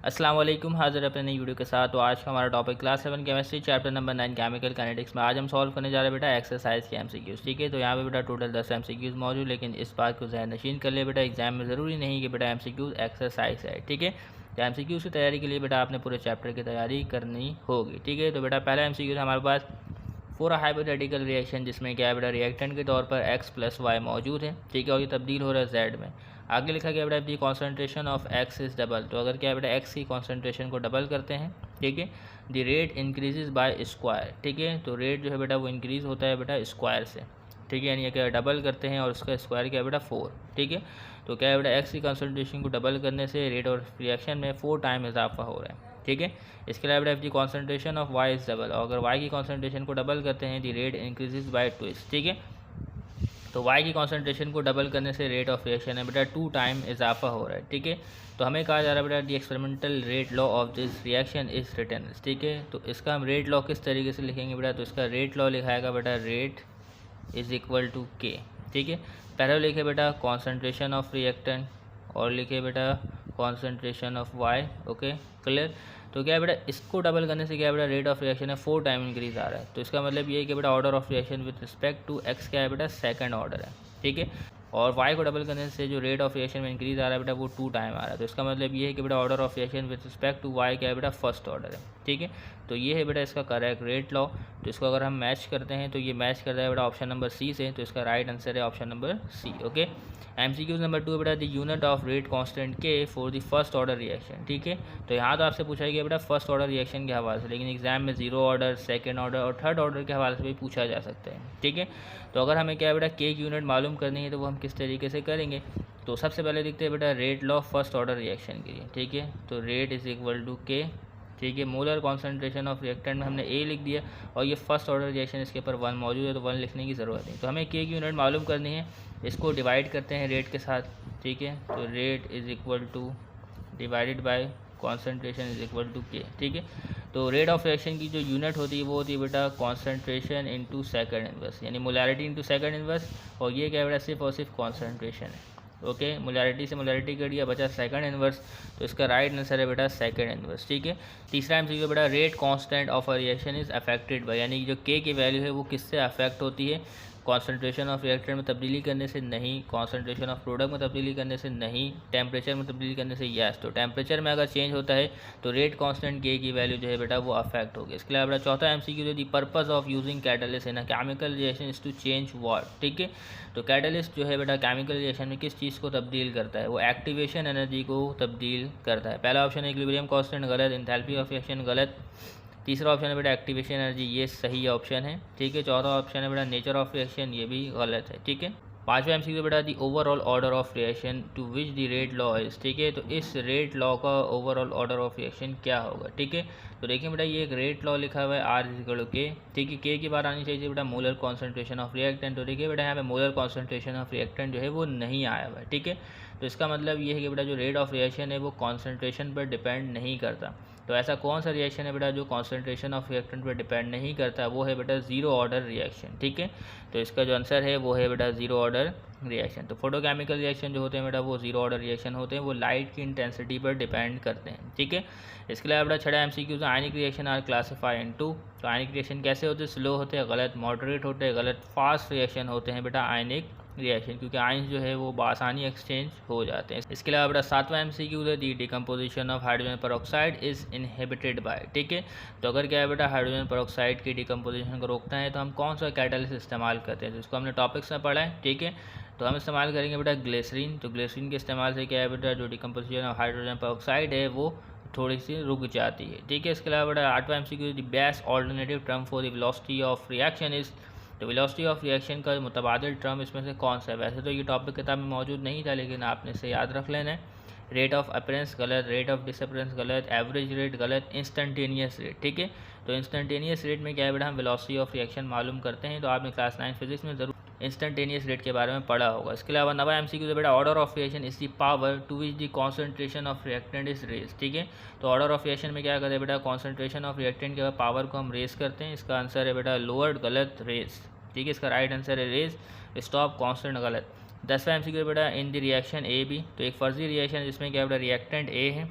अस्सलाम वालेकुम, हाज़िर अपने नई वीडियो के साथ। तो आज का हमारा topic class 7 chemistry chapter number 9 chemical kinetics में आज हम सॉल्व करने जा रहे हैं बेटा एक्सरसाइज के एमसीक्यूज़। ठीक है, तो यहाँ पे बेटा टोटल 10 एमसीक्यूज़ मौजूद, लेकिन इस बात को ज़हन नशीन कर ले बेटा, एग्जाम में ज़रूरी नहीं कि बेटा एमसीक्यूज़ एक्सरसाइज है। ठीक है, तो एमसीक्यूज़ की तैयारी के लिए बेटा आपने पूरे चैप्टर की तैयारी करनी होगी। ठीक है, तो बेटा पहला एमसीक्यू हमारे पास फॉर अ हाइपोथेटिकल रिएक्शन जिसमें क्या है बेटा रिएक्टेंट के तौर पर x + y मौजूद है। ठीक है, और ये तब्दील हो रहा है z में। आगे लिखा गया बेटा the concentration of x is double, तो अगर क्या है बेटा x की कॉन्सेंट्रेशन को डबल करते हैं, ठीक है, the rate increases by square. ठीक है, तो रेट जो है बेटा वो इंक्रीज़ होता है बेटा स्क्वायर से। ठीक है, यानी क्या डबल करते हैं और उसका स्क्वायर क्या है बेटा 4। ठीक है, तो क्या है बेटा x की कॉन्सेंट्रेशन को डबल करने से रेट और रिएक्शन में 4 टाइम इजाफा हो रहा है। ठीक है, इसके अलावा F the concentration of y is double, और अगर y की कॉन्सेंट्रेशन को डबल करते हैं दी रेट इंक्रीजेज बाय 2। ठीक है, तो y की कॉन्सेंट्रेशन को डबल करने से रेट ऑफ रिएक्शन है बेटा 2 टाइम इजाफा हो रहा है। ठीक है, तो हमें कहा जा रहा है बेटा the experimental rate law of this reaction is written. ठीक है, तो इसका हम रेट लॉ किस तरीके से लिखेंगे बेटा, तो इसका रेट लॉ लिखाएगा बेटा rate is equal to k. ठीक है, पहले लिखे बेटा कॉन्सेंट्रेशन ऑफ रिएक्टेंट और लिखे बेटा concentration of y। Okay, clear. तो क्या है बेटा इसको डबल करने से क्या है बेटा रेट ऑफ रिएक्शन है 4 टाइम इंक्रीज आ रहा है। तो इसका मतलब ये है कि बेटा order of reaction with respect to x क्या है बेटा सेकंड ऑर्डर है। ठीक है, और y को डबल करने से जो रेट ऑफ रिएक्शन में इंक्रीज आ रहा है बेटा वो 2 टाइम आ रहा है। तो इसका मतलब ये है कि बेटा order of reaction with respect to y क्या है बेटा फर्स्ट ऑर्डर है। ठीक है, तो ये है बेटा इसका करेक्ट रेट लॉ। तो इसको अगर हम मैच करते हैं तो ये मैच करता है बेटा ऑप्शन नंबर सी से, तो इसका राइट आंसर है option number C. Okay, MCQ number 2 बेटा the unit of rate constant K for the first order reaction. ठीक है, तो यहाँ तो आपसे पूछा गया बेटा फर्स्ट ऑर्डर रिएक्शन के हवाले से, लेकिन एग्जाम में 0 ऑर्डर, सेकंड ऑर्डर और थर्ड ऑर्डर के हवाले से भी पूछा जा सकता है। ठीक है, तो अगर हमें क्या है बेटा के की यूनिट मालूम करनी है तो वो हम किस तरीके से करेंगे। तो सबसे पहले देखते हैं बेटा rate law first order reaction के लिए। ठीक है, तो rate is equal to k. ठीक है, मोलर कॉन्सेंट्रेशन ऑफ रिएक्टेंट में हमने ए लिख दिया, और ये फर्स्ट ऑर्डर रिएक्शन इसके ऊपर 1 मौजूद है, तो 1 लिखने की ज़रूरत नहीं। तो हमें के की यूनिट मालूम करनी है, इसको डिवाइड करते हैं रेट के साथ। ठीक है, तो rate is equal to divided by concentration is equal to k. ठीक है, तो रेट ऑफ रिएक्शन की जो यूनिट होती है वो होती है बेटा कॉन्सेंट्रेशन इंटू सेकंड इनवर्स, यानी मोलैरिटी इंटू सेकंड इनवर्स, और ये क्या है बेटा सिर्फ और सिर्फ कॉन्सेंट्रेशन है। ओके, मोलैरिटी से मोलैरिटी कर दिया, बचा सेकंड इनवर्स, तो इसका राइट आंसर है बेटा सेकंड इनवर्स। ठीक है, तीसरा एमसीक्यू बेटा rate constant of a reaction is affected by, यानी जो के की वैल्यू है वो किससे अफेक्ट होती है, कॉन्सेंट्रेशन ऑफ रिएक्टेंट में तब्दीली करने से नहीं, कॉन्सेंट्रेशन ऑफ प्रोडक्ट में तब्दीली करने से नहीं, टेम्परेचर में तब्दीली करने से यस। तो टेम्परेचर में अगर चेंज होता है तो रेट कांस्टेंट के की वैल्यू जो है बेटा वो अफेक्ट होगी। इसके अलावा चौथा एमसीक्यू जो the purpose of using catalyst in a chemical reaction is to change what. ठीक है, तो कैटलिस्ट जो है बेटा केमिकल रिएक्शन में किस चीज़ को तब्दील करता है, वो एक्टिवेशन एनर्जी को तब्दील करता है। पहला ऑप्शन है इक्विलिब्रियम कांस्टेंट गलत, एंथैल्पी ऑफ रिएक्शन गलत, तीसरा ऑप्शन है बेटा एक्टिवेशन एनर्जी, ये सही ऑप्शन है। ठीक है, चौथा ऑप्शन है बेटा नेचर ऑफ रिएक्शन, ये भी गलत है। ठीक है, पांचवा एमसीक्यू बेटा the overall order of reaction to which the rate law is. ठीक है, तो इस रेट लॉ का ओवरऑल ऑर्डर ऑफ रिएक्शन क्या होगा। ठीक है, तो देखिए बेटा ये एक रेट लॉ लिखा हुआ है आर इक्वल टू के। ठीक है, के की बात आनी चाहिए बेटा मोलर कॉन्सेंट्रेशन ऑफ रिएक्टेंट, तो देखिए बेटा यहाँ पे मोलर कॉन्सेंट्रेशन ऑफ रिएक्टेंट जो है वो नहीं आया हुआ है। ठीक है, तो इसका मतलब ये है कि बेटा जो रेट ऑफ रिएक्शन है वो कॉन्सेंट्रेशन पर डिपेंड नहीं करता। तो ऐसा कौन सा रिएक्शन है बेटा जो कॉन्सेंट्रेशन ऑफ रिएक्टेंट पर डिपेंड नहीं करता, वो है बेटा जीरो ऑर्डर रिएक्शन। ठीक है, तो इसका जो आंसर है वो है बेटा जीरो ऑर्डर रिएक्शन। तो फोटोकेमिकल रिएक्शन जो होते हैं बेटा वो जीरो ऑर्डर रिएक्शन होते हैं, वो लाइट की इंटेंसिटी पर डिपेंड करते हैं। ठीक है, इसके अलावा बेटा छठा MCQ ionic reaction are classify into. तो आयनिक रिएक्शन कैसे होते हैं, स्लो होते हैं गलत, मॉडरेट होते हैं गलत, फास्ट रिएक्शन होते हैं बेटा आयनिक रिएक्शन, क्योंकि आयंस जो है वो आसानी एक्सचेंज हो जाते हैं। इसके अलावा बेटा सातवां एमसीक्यू है the decomposition of hydrogen peroxide is inhibited by. ठीक है, तो अगर क्या है बेटा हाइड्रोजन पेरोक्साइड की डिकम्पोजिशन को रोकता है तो हम कौन सा कैटलिस्ट इस्तेमाल करते हैं, तो इसको हमने टॉपिक्स में पढ़ा है। ठीक है, तो हम इस्तेमाल करेंगे बेटा ग्लिसरीन। तो ग्लिसरीन के इस्तेमाल से क्या है बेटा जो डिकम्पोजिशन ऑफ हाइड्रोजन पेरोक्साइड है वो थोड़ी सी रुक जाती है। ठीक है, इसके अलावा बेटा आठवां MCQ the best alternative term for the velocity of reaction is. तो वेलोसिटी ऑफ रिएक्शन का मुतबादिल टर्म इसमें से कौन सा है। वैसे तो ये टॉपिक किताब में मौजूद नहीं था, लेकिन आपने इसे याद रख लेना है। रेट ऑफ अपरेंस गलत, रेट ऑफ डिसअपरेंस गलत, एवरेज रेट गलत, इंस्टेंटेनियस रेट। ठीक है, तो इंस्टेंटेनियस रेट में क्या है बेटा हम वेलोसिटी ऑफ रिएक्शन मालूम करते हैं, तो आपने क्लास 9 फिजिक्स में ज़रूर इंस्टेंटेनियस रेट के बारे में पढ़ा होगा। इसके अलावा नवा एमसीक्यू बेटा order of reaction is the power to which the concentration of reactant is raise. ठीक है, तो ऑर्डर ऑफ रिएक्शन में क्या करते हैं बेटा कॉन्सेंट्रेशन ऑफ रिएक्टेंट के पावर को हम रेज करते हैं। इसका आंसर है बेटा लोअर्ड गलत, रेज। ठीक है, इसका राइट आंसर है रेज, स्टॉप कांस्टेंट गलत। 10वां एमसीक्यू बेटा in the reaction A B, तो एक फर्जी रिएक्शन जिसमें क्या बेटा रिएक्टेंट ए है,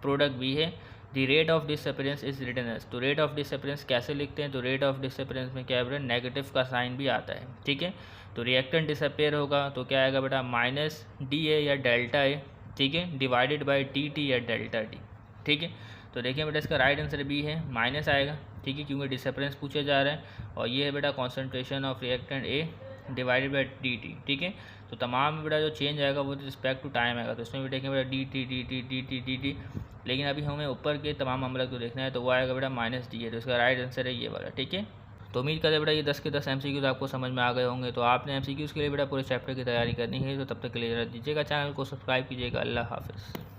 प्रोडक्ट बी है the rate of disappearance is written as. तो रेट ऑफ डिसअपीयरेंस कैसे लिखते हैं, तो रेट ऑफ डिसअपीयरेंस में क्या है बेटा, नेगेटिव का साइन भी आता है, ठीक है। तो रिएक्टेंट डिसअपेयर होगा तो क्या आएगा बेटा, माइनस डी ए या डेल्टा ए, ठीक है, डिवाइडेड बाई डी टी या डेल्टा टी, ठीक है। तो देखिए बेटा इसका राइट आंसर बी है, माइनस आएगा, ठीक है, क्योंकि डिसअपीयरेंस पूछा जा रहा है। और ये है बेटा concentration of reactant A divided by D T, ठीक है। तो तमाम बेटा जो चेंज आएगा वो रिस्पेक्ट टू टाइम आएगा, तो इसमें भी देखेंगे बेटा D T D T D T D T, लेकिन अभी हमें ऊपर के तमाम मामला को देखना है, तो वो आएगा बेटा माइनस डी है। तो इसका राइट आंसर है ये वाला, ठीक है। तो उम्मीद करते बेटा ये 10 के 10 MCQs आपको समझ में आ गए होंगे। तो आपने MCQs के लिए बेटा पूरे चैप्टर की तैयारी करनी है, तो तब तक के लिए जरा दीजिएगा, चैनल को सब्सक्राइब कीजिएगा। अल्लाह हाफिज़।